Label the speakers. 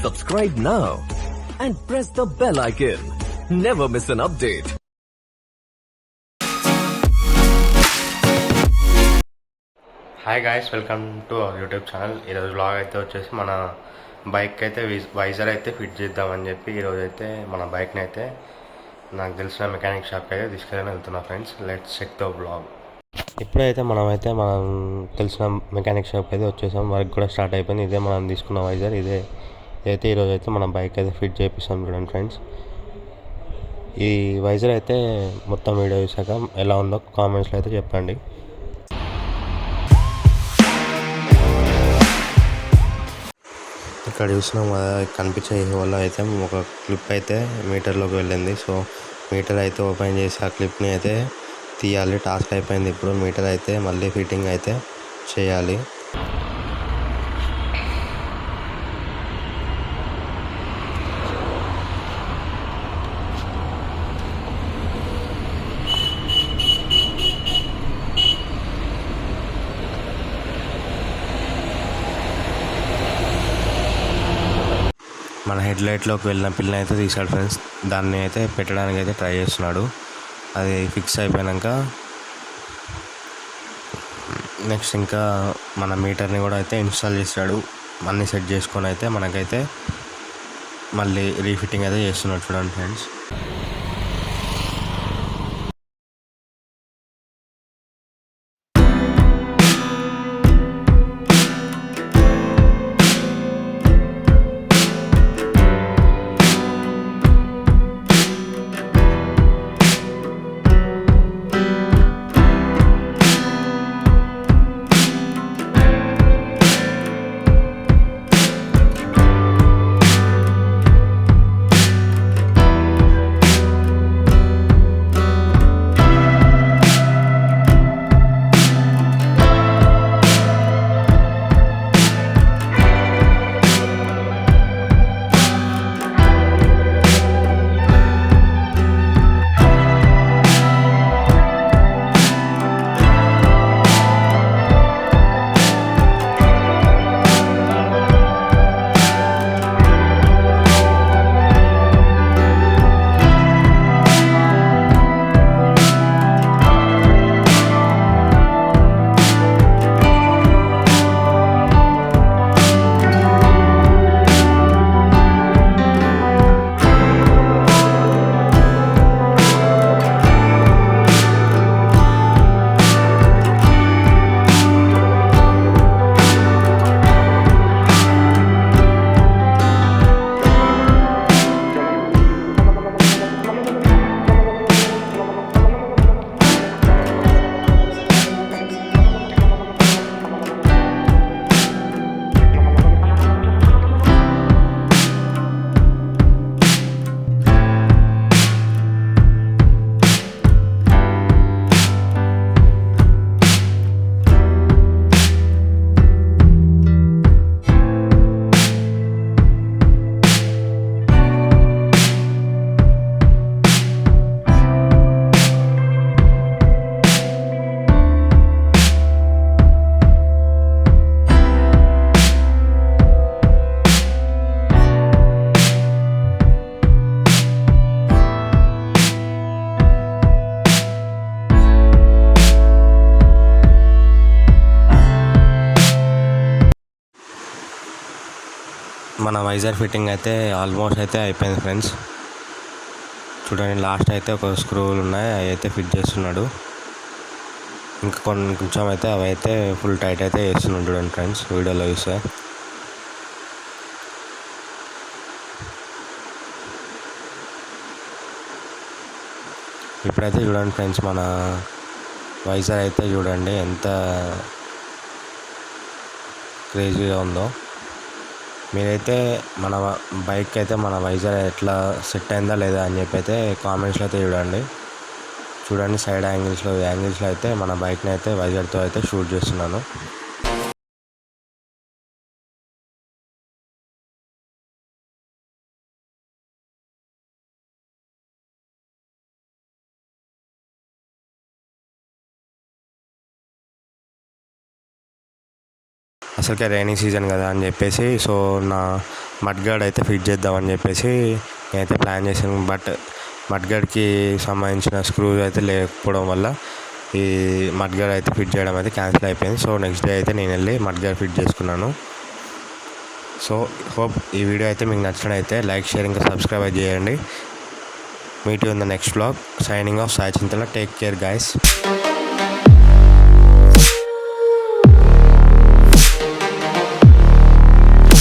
Speaker 1: Subscribe now and press the bell icon. Never miss an update.
Speaker 2: Hi guys, welcome to our YouTube channel. ఈరోజు vlog అయితే వచ్చేసి మన bike అయితే visor అయితే fit చేద్దామని చెప్పి ఈరోజు అయితే మన బైక్ని అయితే నాకు తెలిసిన మెకానిక్ షాప్కి అయితే తీసుకెళ్ళని వెళ్తున్నా friends. Let's check the vlog. ఇప్పుడైతే మనం తెలిసిన మెకానిక్ షాప్కి అయితే వచ్చేసాం. వర్క్ కూడా స్టార్ట్ అయిపోయింది. ఇదే మనం తీసుకున్న వైజర్, ఇదైతే ఈరోజు అయితే మన బైక్ అయితే ఫిట్ చేపిస్తాం చూడండి ఫ్రెండ్స్. ఈ వైజర్ అయితే మొత్తం వీడియో చూసాక ఎలా ఉందో కామెంట్స్లో అయితే చెప్పండి. ఇక్కడ చూసినాం కదా, కనిపించే వల్ల అయితే ఒక క్లిప్ అయితే మీటర్లోకి వెళ్ళింది. సో మీటర్ అయితే ఓపెన్ చేసి ఆ క్లిప్ని అయితే తీయాలి. టాస్క్ అయిపోయింది. ఇప్పుడు మీటర్ అయితే మళ్ళీ ఫిట్టింగ్ అయితే చేయాలి. మన హెడ్లైట్లోకి వెళ్ళిన పిల్లని అయితే తీసాడు ఫ్రెండ్స్. దాన్ని అయితే పెట్టడానికి అయితే ట్రై చేస్తున్నాడు. అది ఫిక్స్ అయిపోయాక నెక్స్ట్ ఇంకా మన మీటర్ని కూడా అయితే ఇన్స్టాల్ చేశాడు. అన్నీ సెట్ చేసుకొని అయితే మనకైతే మళ్ళీ రీఫిట్టింగ్ అయితే చేస్తున్నాడు చూడండి ఫ్రెండ్స్. మన వైజర్ ఫిట్టింగ్ అయితే ఆల్మోస్ట్ అయితే అయిపోయింది ఫ్రెండ్స్. చూడండి, లాస్ట్ అయితే ఒక స్క్రూలు ఉన్నాయి, అవి అయితే ఫిట్ చేస్తున్నాడు. ఇంకా కొంచెం అయితే అవి అయితే ఫుల్ టైట్ అయితే చేస్తున్నాడు చూడండి ఫ్రెండ్స్, వీడియోలో చూస్తే. ఇప్పుడైతే చూడండి ఫ్రెండ్స్, మన వైజర్ అయితే చూడండి ఎంత క్రేజీగా ఉందో. మీరైతే మన బైక్ అయితే మన వైజర్ ఎట్లా సెట్ అయిందా లేదా అని చెప్పి అయితే కామెంట్స్లో అయితే చూడండి సైడ్ యాంగిల్స్లో అయితే మన బైక్ని అయితే వైజర్తో అయితే షూట్ చేస్తున్నాను. అసలుకే రైనీ సీజన్ కదా అని చెప్పేసి సో నా మడ్గార్డ్ అయితే ఫిట్ చేద్దామని చెప్పేసి నేనైతే ప్లాన్ చేశాను. బట్ మడ్గార్డ్కి సంబంధించిన స్క్రూస్ అయితే లేకపోవడం వల్ల ఈ మడ్గార్డ్ అయితే ఫిట్ చేయడం అయితే క్యాన్సిల్ అయిపోయింది. సో నెక్స్ట్ డే అయితే నేను వెళ్ళి మడ్గార్డ్ ఫిట్ చేసుకున్నాను. సో హోప్ ఈ వీడియో అయితే మీకు నచ్చినట్టయితే లైక్, షేర్, ఇంకా సబ్స్క్రైబ్ చేయండి. Meet you in the next vlog. Signing off Sai Chintala. Take care guys.